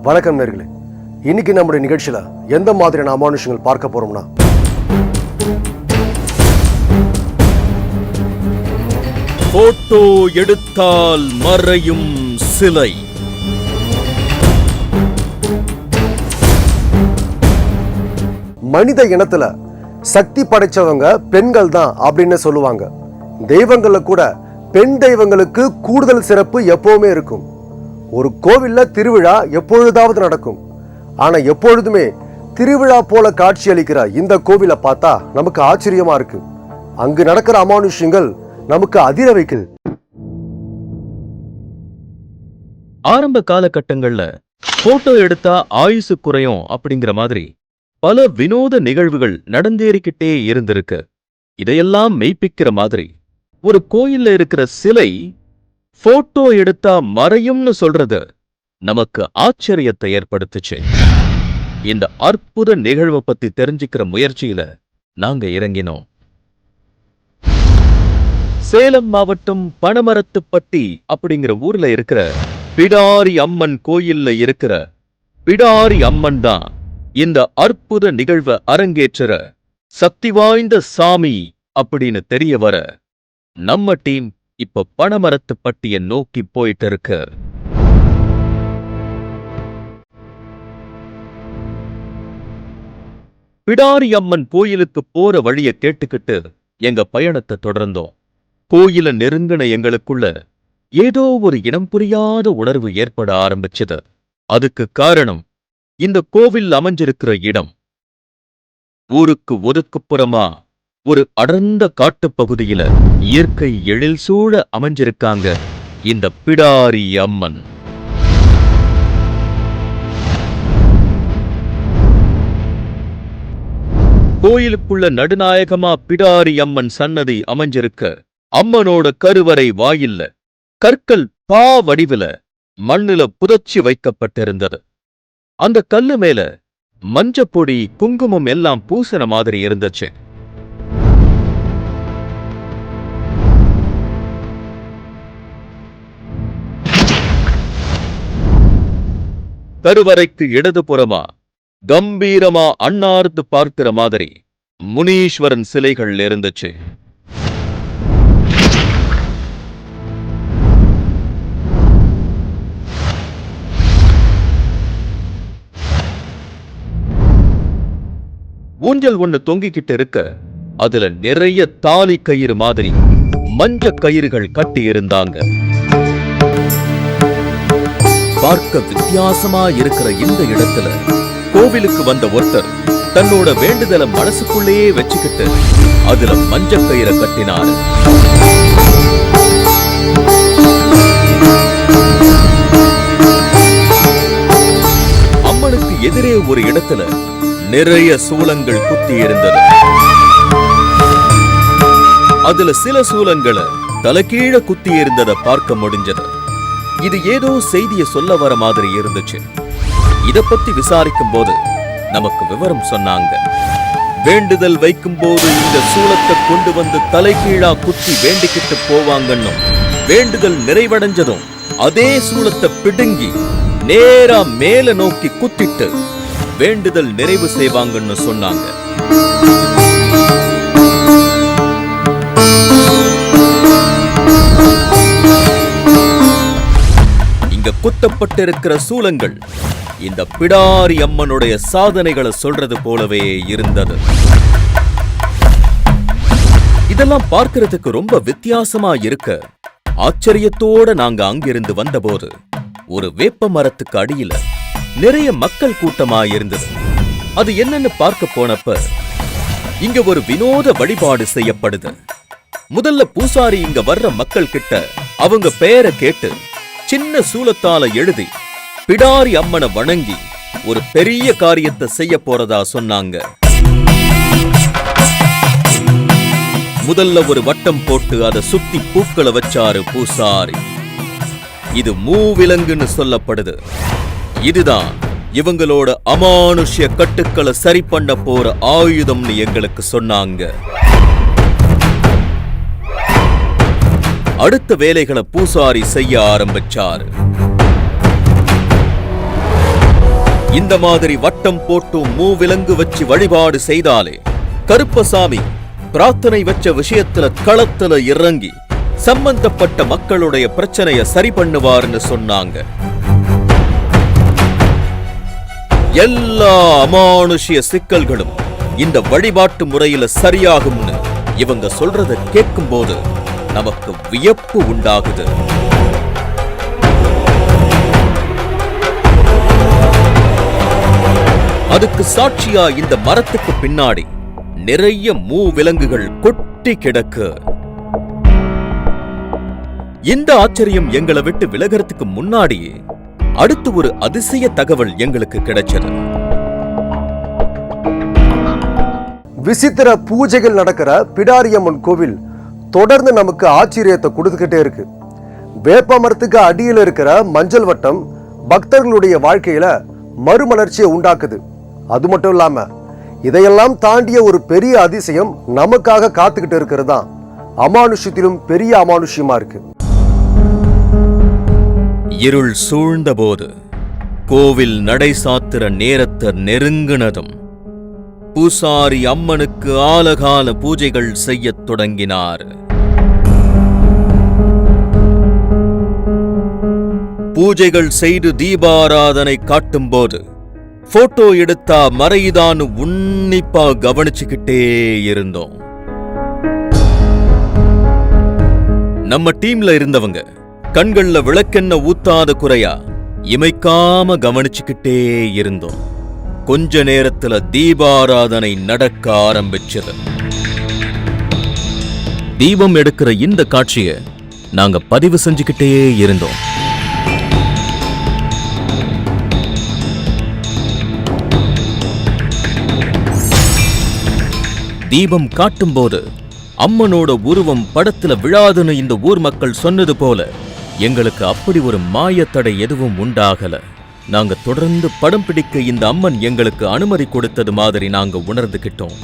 வணக்கம் நேர்களே. இன்னைக்கு நம்முடைய நிகழ்ச்சியில எந்த மாதிரியான அமானுஷங்கள் பார்க்க போறோம்னா, போட்டோ எடுத்தால் மறையும் சிலை. மனித இனத்துல சக்தி படைச்சவங்க பெண்கள் தான் அப்படின்னு சொல்லுவாங்க. தெய்வங்கள்ல கூட பெண் தெய்வங்களுக்கு கூடுதல் சிறப்பு எப்பவுமே இருக்கும். ஒரு கோவில்ல திருவிழா எப்பொழுதாவது நடக்கும். ஆனா எப்பொழுதுமே திருவிழா போல காட்சி அளிக்கிற இந்த கோவிலை பார்த்தா நமக்கு ஆச்சரியமா இருக்கு. அங்கு நடக்கிற அமானுஷ்யங்கள் நமக்கு அதிர வைக்குது. ஆரம்ப காலகட்டங்கள்ல போட்டோ எடுத்தா ஆயுசு குறையும் அப்படிங்கிற மாதிரி பல வினோத நிகழ்வுகள் நடந்தேறிக்கிட்டே இருந்திருக்கு. இதையெல்லாம் மெய்ப்பிக்கிற மாதிரி ஒரு கோயில்ல இருக்கிற சிலை போட்டோ எடுத்தா மறையும்னு சொல்றது நமக்கு ஆச்சரியத்தை ஏற்படுத்துச்சு. இந்த அற்புத நிகழ்வை பத்தி தெரிஞ்சுக்கிற முயற்சியில நாங்க இறங்கினோம். சேலம் மாவட்டம் பனமரத்துப்பட்டி அப்படிங்கிற ஊர்ல இருக்கிற பிடாரி அம்மன் கோயில்ல இருக்கிற பிடாரி அம்மன் தான் இந்த அற்புத நிகழ்வை அரங்கேற்ற சக்தி வாய்ந்த சாமி அப்படின்னு தெரிய வர நம்ம டீம் இப்ப பனமரத்துப்பட்டியை நோக்கி போயிட்டு இருக்கு. பிடாரி அம்மன் கோயிலுக்கு போற வழிய கேட்டுக்கிட்டு எங்க பயணத்தை தொடர்ந்தோம். கோயில நெருங்கின எங்களுக்குள்ள ஏதோ ஒரு இனம் புரியாத உணர்வு ஏற்பட ஆரம்பிச்சது. அதுக்கு காரணம் இந்த கோவில் அமைஞ்சிருக்கிற இடம். ஊருக்கு ஒதுக்குப்புறமா ஒரு அடர்ந்த காட்டுப்பகுதியில இயற்கை எழில் சூழ அமைஞ்சிருக்காங்க இந்த பிடாரி அம்மன். கோயிலுக்குள்ள நடுநாயகமா பிடாரி அம்மன் சன்னதி அமைஞ்சிருக்க, அம்மனோட கருவறை வாயில்ல கற்கள் பா வடிவில மண்ணுல புதைச்சி வைக்கப்பட்டிருந்தது. அந்த கல்லு மேல மஞ்சப்பொடி குங்குமம் எல்லாம் பூசன மாதிரி இருந்துச்சு. கருவறைக்கு இடதுபுறமா கம்பீரமா அண்ணார்ந்து பார்க்கிற மாதிரி முனீஸ்வரன் சிலைகள் இருந்துச்சு. ஊஞ்சல் ஒண்ணு தொங்கிக்கிட்டு இருக்க, அதுல நிறைய தாலி கயிறு மாதிரி மஞ்ச கயிறுகள் கட்டி இருந்தாங்க. பார்க்க வித்தியாசமா இருக்கிற இந்த இடத்துல கோவிலுக்கு வந்த ஒருத்தர் தன்னோட வேண்டுதலை மனசுக்குள்ளேயே வச்சுக்கிட்டு அதுல மஞ்ச கயிறை கட்டினார். அம்மனுக்கு எதிரே ஒரு இடத்துல நிறைய சூலங்கள் குத்தி இருந்தது. அதுல சில சூலங்களை தலைகீழ குத்தி இருந்ததை பார்க்க முடிஞ்சது. இது ஏதோ செய்திய சொல்ல வர மாதிரி இருந்துச்சு. இத பத்தி விசாரிக்கும் போது நமக்கு விவரம் சொன்னாங்க. வேண்டுதல் வைக்கும் போது இந்த சூலத்தை கொண்டு வந்து தலைகீழா குத்தி வேண்டிக்கிட்டு போவாங்கன்னு, வேண்டுதல் நிறைவடைஞ்சதும் அதே சூலத்தை பிடுங்கி நேரா மேல நோக்கி குத்திட்டு வேண்டுதல் நிறைவு செய்வாங்கன்னு சொன்னாங்க. இங்க குத்தப்பட்டிருக்கிற சூலங்கள் இந்த பிடாரி அம்மனுடைய சாதனைகளை சொல்றது போலவே இருந்தது. இதெல்லாம் பார்க்கிறதுக்கு ரொம்ப வித்தியாசமா இருக்க, ஆச்சரியத்தோட நாங்க அங்கிருந்து வந்தபோது ஒரு வேப்ப மரத்துக்கு அடியில நிறைய மக்கள் கூட்டமா இருந்தது. அது என்னன்னு பார்க்க போனப்ப இங்க ஒரு வினோத வழிபாடு செய்யப்படுது. முதல்ல பூசாரி இங்க வர்ற மக்கள் கிட்ட அவங்க பெயரை கேட்டு சின்ன சூலத்தால எழுதி பிடாரி அம்மனை வணங்கி ஒரு பெரிய காரியத்தை செய்ய போறதா சொன்னாங்க. முதல்ல ஒரு வட்டம் போட்டு அதை சுத்தி பூக்களை வச்சாரு பூசாரி. இது மூவிலங்குன்னு சொல்லப்படுது. இதுதான் இவங்களோட அமானுஷ்ய கட்டுக்களை சரி பண்ண போற ஆயுதம்னு எங்களுக்கு சொன்னாங்க. அடுத்த வேலைகளை பூசாரி செய்ய ஆரம்பிச்சாரு. இந்த மாதிரி வட்டம் போட்டு மூவிலங்கு வச்சு வழிபாடு செய்தாலே கருப்பசாமி பிரார்த்தனை வச்ச விஷயத்துல களத்துல இறங்கி சம்பந்தப்பட்ட மக்களுடைய பிரச்சனைய சரி பண்ணுவார்னு சொன்னாங்க. எல்லா அமானுஷ்ய சிக்கல்களும் இந்த வழிபாட்டு முறையில சரியாகும்னு இவங்க சொல்றத கேட்கும்போது நமக்கு வியப்பு உண்டாகுது. அதுக்கு சாட்சியா இந்த மரத்துக்கு பின்னாடி நிறைய மூவிலங்குகள் கொட்டி கிடக்கு. இந்த ஆச்சரியம் எங்களை விட்டு விலகிறதுக்கு முன்னாடியே அடுத்து ஒரு அதிசய தகவல் எங்களுக்கு கிடைச்சது. விசித்திர பூஜைகள் நடக்கிற பிடாரியம்மன் கோவில் தொடர்ந்து நமக்கு ஆச்சரியத்தை கொடுத்துக்கிட்டே இருக்கு. வேப்ப மரத்துக்கு அடியில் இருக்கிற மஞ்சள் வட்டம் பக்தர்களுடைய வாழ்க்கையில மறுமலர்ச்சியை உண்டாக்குது. அது மட்டும் இல்லாம இதையெல்லாம் தாண்டிய ஒரு பெரிய அதிசயம் நமக்காக காத்துக்கிட்டு இருக்கிறது தான் அமானுஷ்யத்திலும் பெரிய அமானுஷ்யமா இருக்கு. இருள் சூழ்ந்தபோது கோவில் நடை சாத்திர நேரத்தை நெருங்கினதும் பூசாரி அம்மனுக்கு ஆலகால பூஜைகள் செய்யத் தொடங்கினார். பூஜைகள் செய்து தீபாராதனை காட்டும்போது போட்டோ எடுத்தா மறையுதான்னு உன்னிப்பா கவனிச்சுக்கிட்டே இருந்தோம். நம்ம டீம்ல இருந்தவங்க கண்கள்ல விளக்கெண்ண ஊத்தாத குறையா இமைக்காம கவனிச்சுக்கிட்டே இருந்தோம். கொஞ்ச நேரத்துல தீபாராதனை நடக்க ஆரம்பிச்சது. தீபம் எடுக்கிற இந்த காட்சியை நாங்க பதிவு செஞ்சுக்கிட்டே இருந்தோம். தீபம் காட்டும்போது அம்மனோட உருவம் படத்துல விழாதுன்னு இந்த ஊர் மக்கள் சொன்னது போல எங்களுக்கு அப்படி ஒரு மாயத்தடை எதுவும் உண்டாகல. நாங்க தொடர்ந்து படம் பிடிக்க இந்த அம்மன் எங்களுக்கு அனுமதி கொடுத்தது மாதிரி நாங்க உணர்ந்துகிட்டோம்.